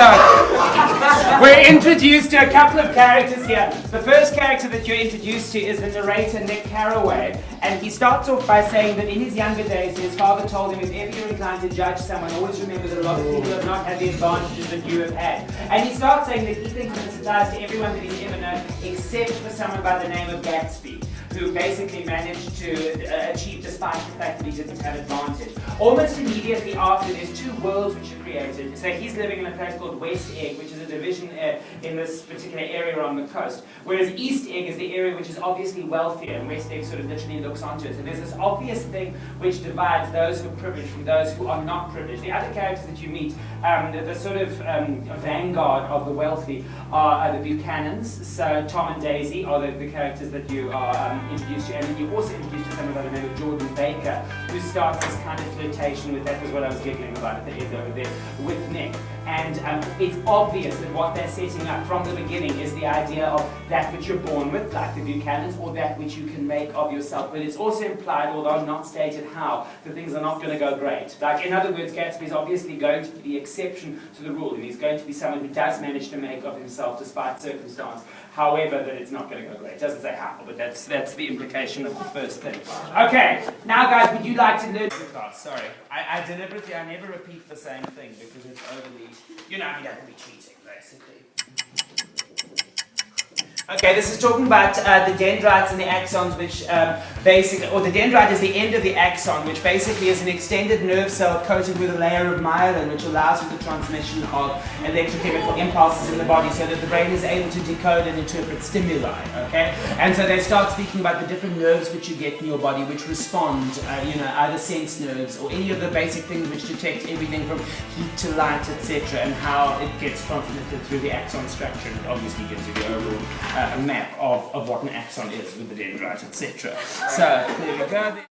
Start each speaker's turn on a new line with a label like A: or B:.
A: So, we're introduced to a couple of characters here. The first character that you're introduced to is the narrator, Nick Carraway. And he starts off by saying that in his younger days, his father told him, if ever you're inclined to judge someone, always remember that a lot of people have not had the advantages that you have had. And he starts saying that he thinks that this applies to everyone that he's ever known, except for someone by the name of Gatsby, who basically managed to achieve despite the fact that he didn't have advantage. Almost immediately after, there's two worlds which are created. So he's living in a place called West Egg, which is a division in this particular area on the coast, whereas East Egg is the area which is obviously wealthier, and West Egg sort of literally looks onto it. So there's this obvious thing which divides those who are privileged from those who are not privileged. The other characters that you meet, the sort of vanguard of the wealthy are the Buchanans. So Tom and Daisy are the characters that you are introduced to, and then you also introduced to someone by the name of Jordan Baker, who starts this kind of flirtation with, that was what I was giggling about at the end over there, with Nick. And it's obvious that what they're setting up from the beginning is the idea of that which you're born with, like the Buchanans, or that which you can make of yourself. But it's also implied, although not stated how, that things are not going to go great. Like, in other words, Gatsby is obviously going to be the exception to the rule, and he's going to be someone who does manage to make of himself despite circumstance. However, that it's not going to go great. It doesn't say how, but that's the implication of the first thing. Okay, now guys, would you like to learn the class? Sorry, I deliberately, I never repeat the same thing because it's overly, you know, you don't want to be cheating, basically. Okay, this is talking about the dendrites and the axons, which basically, or the dendrite is the end of the axon, which basically is an extended nerve cell coated with a layer of myelin, which allows for the transmission of electrochemical impulses in the body so that the brain is able to decode and interpret stimuli, okay? And so they start speaking about the different nerves which you get in your body which respond, either sense nerves or any of the basic things which detect everything from heat to light, etc., and how it gets transmitted through the axon structure. And it obviously gives you the overall a map of what an axon is with the dendrite, etc. So there we go.